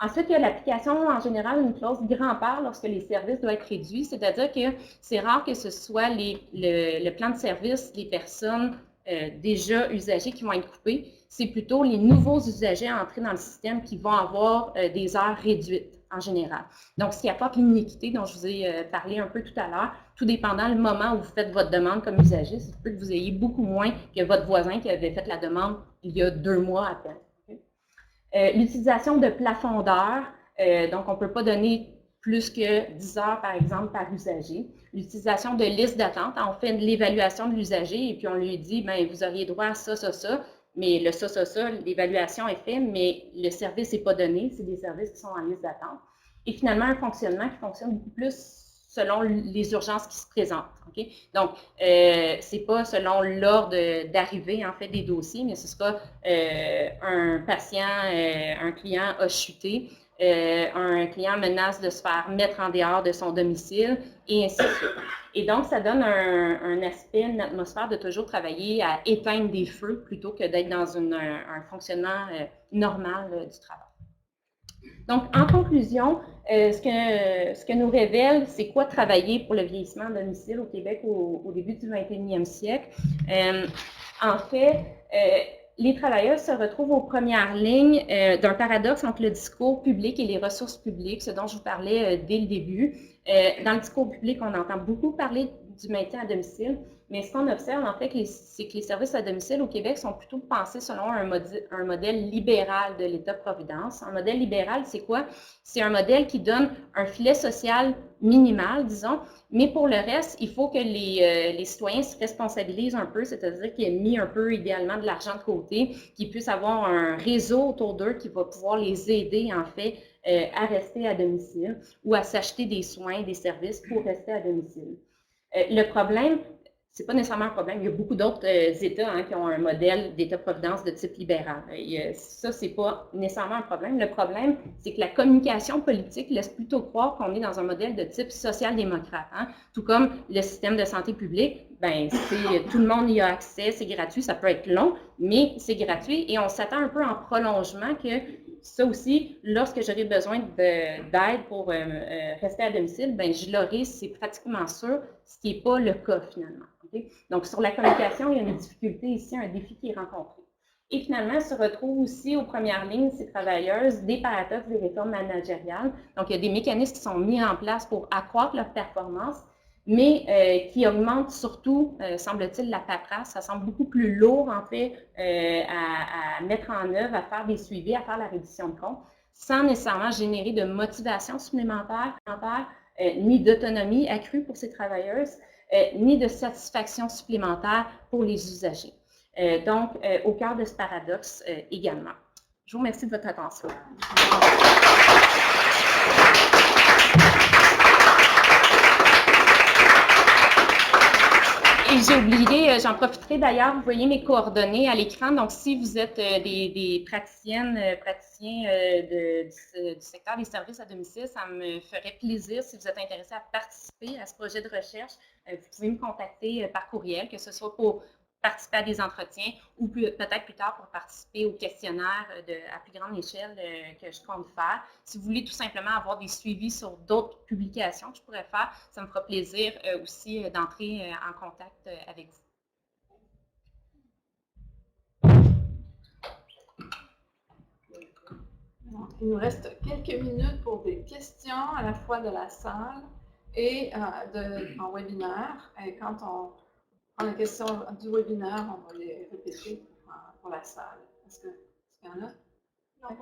Ensuite, il y a l'application, en général, une clause grand-père lorsque les services doivent être réduits, c'est-à-dire que c'est rare que ce soit le plan de service des personnes déjà usagées qui vont être coupées, c'est plutôt les nouveaux usagers entrés dans le système qui vont avoir des heures réduites en général. Donc, ce qui apporte l'inéquité dont je vous ai parlé un peu tout à l'heure, tout dépendant du moment où vous faites votre demande comme usager, c'est peut que vous ayez beaucoup moins que votre voisin qui avait fait la demande il y a 2 mois à peine. L'utilisation de plafond d'heures, donc on ne peut pas donner plus que 10 heures, par exemple, par usager. L'utilisation de listes d'attente, on fait l'évaluation de l'usager et puis on lui dit, bien, vous auriez droit à ça, ça, ça, mais le ça, l'évaluation est faite, mais le service n'est pas donné, c'est des services qui sont en liste d'attente. Et finalement, un fonctionnement qui fonctionne beaucoup plus selon les urgences qui se présentent. Okay? Donc, ce n'est pas selon l'ordre d'arrivée, en fait, des dossiers, mais ce sera un patient, un client a chuté, un client menace de se faire mettre en dehors de son domicile, et ainsi de suite. Et donc, ça donne un aspect, une atmosphère de toujours travailler à éteindre des feux plutôt que d'être dans un fonctionnement normal du travail. Donc, en conclusion, ce que nous révèle, c'est quoi travailler pour le vieillissement à domicile au Québec au début du 21e siècle. En fait, les travailleurs se retrouvent aux premières lignes d'un paradoxe entre le discours public et les ressources publiques, ce dont je vous parlais dès le début. Dans le discours public, on entend beaucoup parler du maintien à domicile, mais ce qu'on observe, en fait, c'est que les services à domicile au Québec sont plutôt pensés selon un modèle libéral de l'État-providence. Un modèle libéral, c'est quoi? C'est un modèle qui donne un filet social minimal, disons, mais pour le reste, il faut que les citoyens se responsabilisent un peu, c'est-à-dire qu'ils aient mis un peu, idéalement, de l'argent de côté, qu'ils puissent avoir un réseau autour d'eux qui va pouvoir les aider, en fait, à rester à domicile ou à s'acheter des soins, des services pour rester à domicile. Le problème, c'est pas nécessairement un problème. Il y a beaucoup d'autres États qui ont un modèle d'État-providence de type libéral. Ça, c'est pas nécessairement un problème. Le problème, c'est que la communication politique laisse plutôt croire qu'on est dans un modèle de type social-démocrate. Tout comme le système de santé publique, tout le monde y a accès, c'est gratuit, ça peut être long, mais c'est gratuit et on s'attend un peu en prolongement que ça aussi, lorsque j'aurai besoin d'aide pour rester à domicile, je l'aurai, c'est pratiquement sûr, ce qui n'est pas le cas finalement. Okay? Donc, sur la communication, il y a une difficulté ici, un défi qui est rencontré. Et finalement, se retrouvent aussi aux premières lignes ces travailleuses des paradoxes des réformes managériales. Donc, il y a des mécanismes qui sont mis en place pour accroître leur performance, mais qui augmentent surtout, semble-t-il, la paperasse. Ça semble beaucoup plus lourd, en fait, à mettre en œuvre, à faire des suivis, à faire la reddition de comptes, sans nécessairement générer de motivation supplémentaire, ni d'autonomie accrue pour ces travailleuses, ni de satisfaction supplémentaire pour les usagers. Donc, au cœur de ce paradoxe également. Je vous remercie de votre attention. Et j'ai oublié, j'en profiterai d'ailleurs, vous voyez mes coordonnées à l'écran. Donc, si vous êtes des praticiennes, praticiens du secteur des services à domicile, ça me ferait plaisir, si vous êtes intéressés à participer à ce projet de recherche, vous pouvez me contacter par courriel, que ce soit pour participer à des entretiens ou peut-être plus tard pour participer au questionnaire à plus grande échelle que je compte faire. Si vous voulez tout simplement avoir des suivis sur d'autres publications que je pourrais faire, ça me fera plaisir aussi d'entrer en contact avec vous. Il nous reste quelques minutes pour des questions à la fois de la salle et en webinaire. Et quand on prend les questions du webinaire, on va les répéter pour la salle. Est-ce qu'il y en a? Non,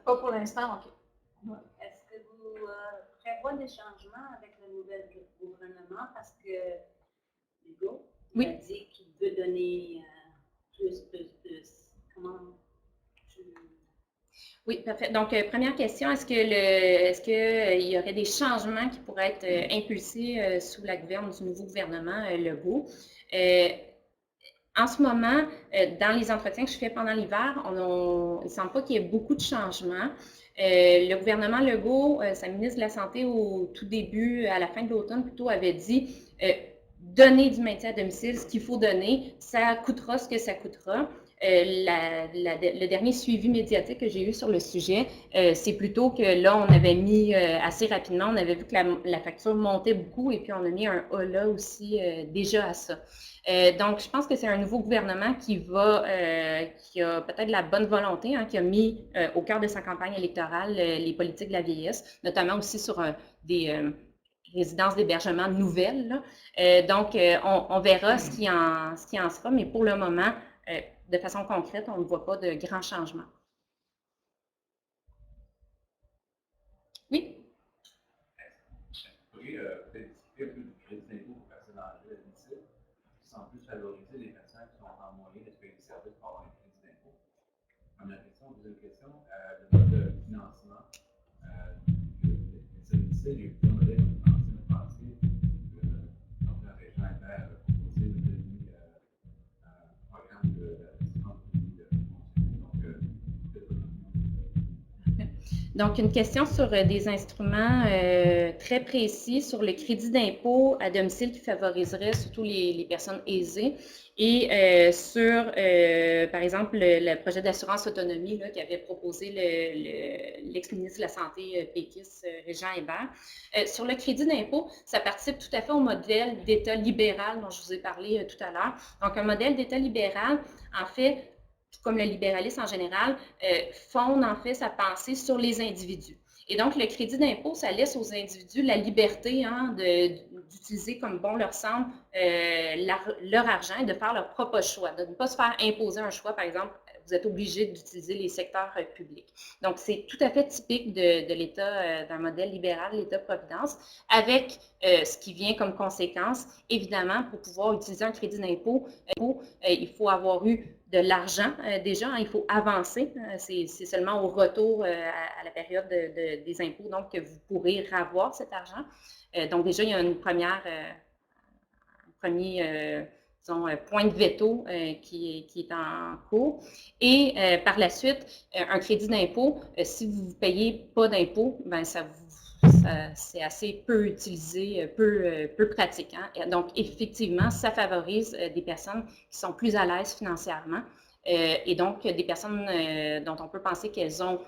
pas pour l'instant. OK. Est-ce que vous prévoyez des changements avec le nouvel gouvernement? Parce que Legault a dit qu'il veut donner plus. Comment tu... Oui, parfait. Donc, première question, est-ce qu'il y aurait des changements qui pourraient être impulsés sous la gouverne du nouveau gouvernement Legault? En ce moment, dans les entretiens que je fais pendant l'hiver, il ne semble pas qu'il y ait beaucoup de changements. Le gouvernement Legault, sa ministre de la Santé, au tout début, à la fin de l'automne plutôt, avait dit donner du maintien à domicile, ce qu'il faut donner, ça coûtera ce que ça coûtera. Le dernier suivi médiatique que j'ai eu sur le sujet, c'est plutôt que là, on avait mis assez rapidement, on avait vu que la facture montait beaucoup et puis on a mis un holà aussi déjà à ça. Donc, je pense que c'est un nouveau gouvernement qui a peut-être la bonne volonté, hein, qui a mis au cœur de sa campagne électorale les politiques de la vieillesse, notamment aussi sur des résidences d'hébergement nouvelles. Donc, on verra ce qui en sera, mais pour le moment, de façon concrète, on ne voit pas de grands changements. Oui? Vous pourriez peut-être discuter un peu du crédit d'impôt pour personnes âgées à domicile, sans plus favoriser les personnes qui sont en moyen de payer des services pour avoir un crédit d'impôt. Première question. Deuxième question, le mode de financement des domiciles, il y a plusieurs modèles de financement français. Donc, la région Albert a proposé une programme de l'assurance de Donc, une question sur des instruments très précis sur le crédit d'impôt à domicile qui favoriserait surtout les personnes aisées et sur, par exemple, le projet d'assurance autonomie là, qu'avait proposé l'ex-ministre de la Santé péquiste, Régent Hébert. Sur le crédit d'impôt, ça participe tout à fait au modèle d'État libéral dont je vous ai parlé tout à l'heure. Donc, un modèle d'État libéral, en fait, comme le libéralisme en général, fonde en fait sa pensée sur les individus. Et donc, le crédit d'impôt, ça laisse aux individus la liberté hein, d'utiliser comme bon leur semble leur argent et de faire leur propre choix, de ne pas se faire imposer un choix. Par exemple, vous êtes obligé d'utiliser les secteurs publics. Donc, c'est tout à fait typique de l'État, d'un modèle libéral, l'État-providence, avec ce qui vient comme conséquence, évidemment, pour pouvoir utiliser un crédit d'impôt, il faut avoir eu de l'argent déjà, hein, il faut avancer. C'est seulement au retour à la période des impôts donc que vous pourrez ravoir cet argent. Donc déjà, il y a un premier point de veto qui est en cours. Et par la suite, un crédit d'impôt, si vous ne payez pas d'impôt, ben c'est assez peu utilisé, peu pratique. Hein? Donc, effectivement, ça favorise des personnes qui sont plus à l'aise financièrement et donc des personnes dont on peut penser qu'elles ont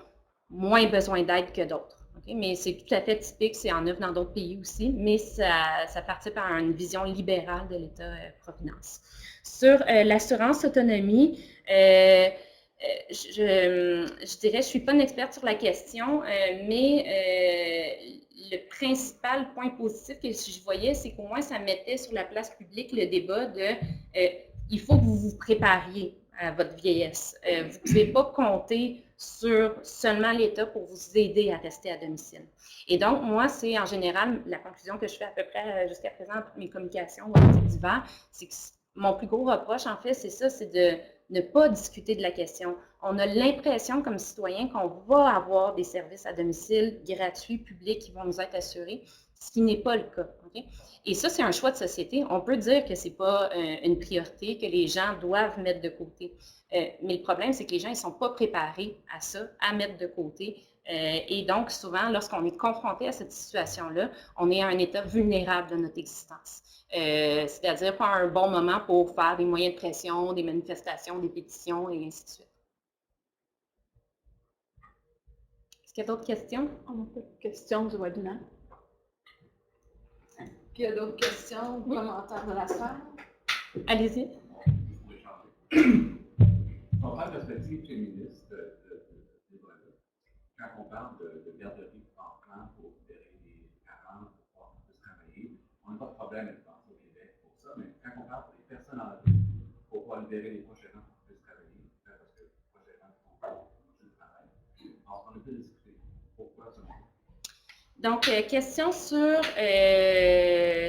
moins besoin d'aide que d'autres. Okay? Mais c'est tout à fait typique, c'est en œuvre dans d'autres pays aussi, mais ça participe à une vision libérale de l'État-providence. Sur l'assurance autonomie, je dirais, je ne suis pas une experte sur la question, mais le principal point positif que je voyais, c'est qu'au moins ça mettait sur la place publique le débat de il faut que vous vous prépariez à votre vieillesse. Vous ne pouvez pas compter sur seulement l'État pour vous aider à rester à domicile. Et donc, moi, c'est en général la conclusion que je fais à peu près jusqu'à présent pour mes communications ou articles d'hiver, c'est que mon plus gros reproche, en fait, c'est ça, c'est de ne pas discuter de la question. On a l'impression, comme citoyen, qu'on va avoir des services à domicile gratuits, publics, qui vont nous être assurés, ce qui n'est pas le cas. Okay? Et ça, c'est un choix de société. On peut dire que ce n'est pas une priorité, que les gens doivent mettre de côté. Mais le problème, c'est que les gens ne sont pas préparés à ça, à mettre de côté. Et donc, souvent, lorsqu'on est confronté à cette situation-là, on est à un état vulnérable de notre existence. C'est-à-dire pas un bon moment pour faire des moyens de pression, des manifestations, des pétitions et ainsi de suite. Est-ce qu'il y a d'autres questions? On a pas de questions du webinaire. Puis il y a d'autres questions ou commentaires de la salle? Allez-y. On parle de perspective féministe quand on parle de garderie enfants pour libérer les parents pour pouvoir plus travailler, on n'a pas de problème à penser au Québec pour ça, mais quand on parle pour les personnes âgées, pour pouvoir libérer les proches aidants pour plus travailler, parce que les proches aidants font plus de travail, alors on a pu discuter. Pourquoi ça? Donc, question sur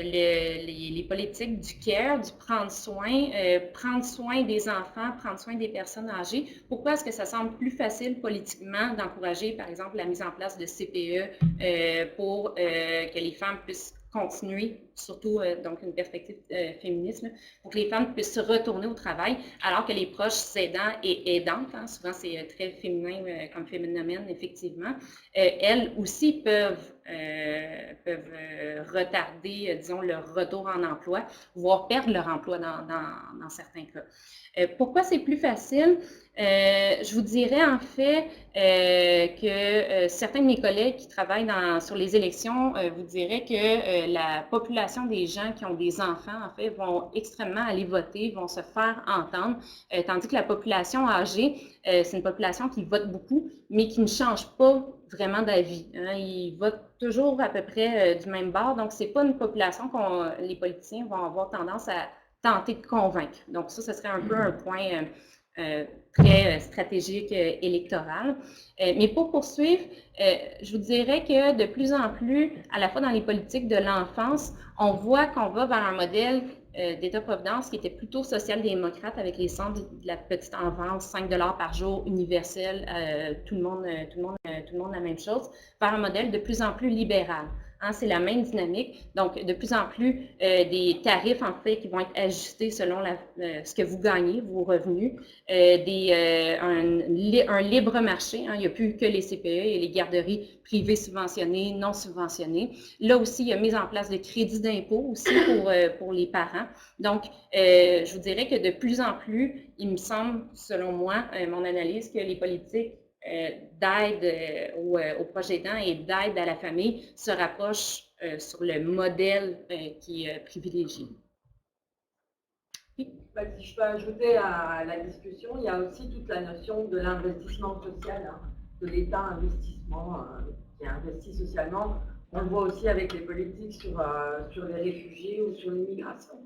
les politiques du care, du prendre soin des enfants, prendre soin des personnes âgées. Pourquoi est-ce que ça semble plus facile politiquement d'encourager, par exemple, la mise en place de CPE pour que les femmes puissent continuer, surtout donc une perspective féministe, là, pour que les femmes puissent retourner au travail, alors que les proches aidants et aidantes, hein, souvent c'est très féminin comme phénomène, effectivement, elles aussi peuvent retarder, disons, leur retour en emploi, voire perdre leur emploi dans certains cas. Pourquoi c'est plus facile? Je vous dirais en fait que certains de mes collègues qui travaillent sur les élections vous diraient que la population des gens qui ont des enfants, en fait, vont extrêmement aller voter, vont se faire entendre, tandis que la population âgée, c'est une population qui vote beaucoup, mais qui ne change pas vraiment d'avis. Hein. Ils votent toujours à peu près du même bord, donc c'est pas une population que les politiciens vont avoir tendance à tenter de convaincre. Donc ça, ce serait un peu un point très stratégique électoral. Mais pour poursuivre, je vous dirais que de plus en plus, à la fois dans les politiques de l'enfance, on voit qu'on va vers un modèle d'État-providence qui était plutôt social-démocrate avec les centres de la petite enfance, 5 $ par jour, universel, tout le monde la même chose, vers un modèle de plus en plus libéral. Hein, c'est la même dynamique. Donc, de plus en plus, des tarifs, en fait, qui vont être ajustés selon ce que vous gagnez, vos revenus, un libre marché. Hein, il n'y a plus que les CPE et les garderies privées subventionnées, non subventionnées. Là aussi, il y a mise en place de crédits d'impôt aussi pour les parents. Donc, je vous dirais que de plus en plus, il me semble, selon moi, mon analyse, que les politiques d'aide aux proches aidants et d'aide à la famille se rapproche sur le modèle qui est privilégié. Oui. Ben, si je peux ajouter à la discussion, il y a aussi toute la notion de l'investissement social, hein, de l'État investissement qui investit socialement. On le voit aussi avec les politiques sur les réfugiés ou sur l'immigration.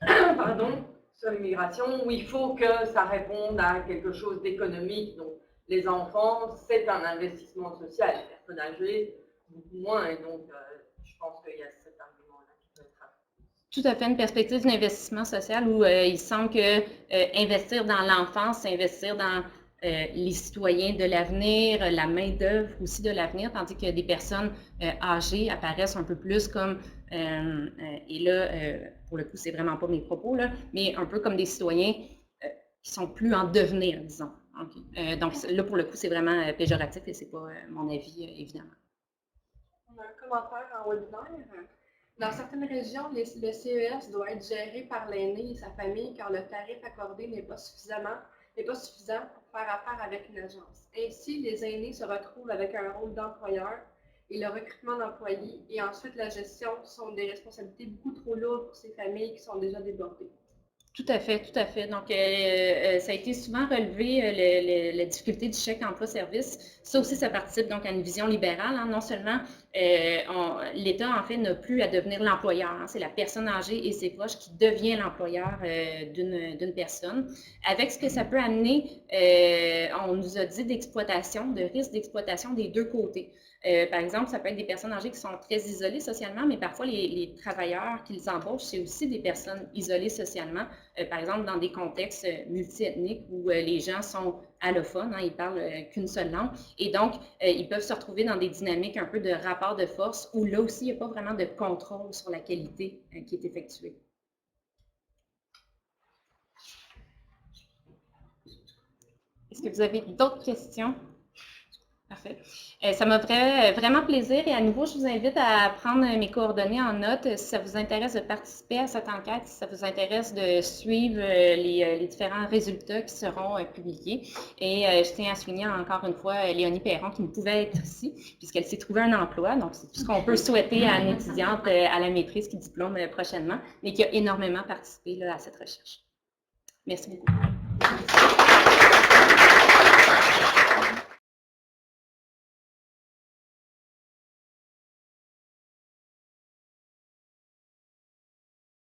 Pardon, sur l'immigration, où il faut que ça réponde à quelque chose d'économique. Donc, les enfants, c'est un investissement social. Les personnes âgées, beaucoup moins. Et donc, je pense qu'il y a cet argument-là qui peut être apporté. Tout à fait, une perspective d'investissement social où il semble que investir dans l'enfance, c'est investir dans les citoyens de l'avenir, la main-d'œuvre aussi de l'avenir, tandis que des personnes âgées apparaissent un peu plus comme, et là, pour le coup, c'est vraiment pas mes propos, là, mais un peu comme des citoyens qui sont plus en devenir, disons. Okay. Donc là, pour le coup, c'est vraiment péjoratif et c'est pas mon avis, évidemment. On a un commentaire en webinaire. Dans certaines régions, le CES doit être géré par l'aîné et sa famille car le tarif accordé n'est pas suffisant pour faire affaire avec une agence. Ainsi, les aînés se retrouvent avec un rôle d'employeur et le recrutement d'employés et ensuite la gestion sont des responsabilités beaucoup trop lourdes pour ces familles qui sont déjà débordées. Tout à fait, tout à fait. Donc, ça a été souvent relevé, la difficulté du chèque emploi-service. Ça aussi, ça participe donc à une vision libérale. Hein. Non seulement l'État, en fait, n'a plus à devenir l'employeur. Hein. C'est la personne âgée et ses proches qui devient l'employeur d'une personne. Avec ce que ça peut amener, on nous a dit d'exploitation, de risque d'exploitation des deux côtés. Par exemple, ça peut être des personnes âgées qui sont très isolées socialement, mais parfois les travailleurs qu'ils embauchent, c'est aussi des personnes isolées socialement. Par exemple, dans des contextes multiethniques où les gens sont allophones, hein, ils parlent qu'une seule langue, et donc ils peuvent se retrouver dans des dynamiques un peu de rapport de force où là aussi, il n'y a pas vraiment de contrôle sur la qualité qui est effectuée. Est-ce que vous avez d'autres questions? Parfait. Ça m'a fait vraiment plaisir et à nouveau, je vous invite à prendre mes coordonnées en note si ça vous intéresse de participer à cette enquête, si ça vous intéresse de suivre les différents résultats qui seront publiés. Et je tiens à souligner encore une fois Léonie Perron qui ne pouvait être ici puisqu'elle s'est trouvée un emploi. Donc, c'est tout ce qu'on peut souhaiter à une étudiante à la maîtrise qui diplôme prochainement, mais qui a énormément participé là, à cette recherche. Merci beaucoup.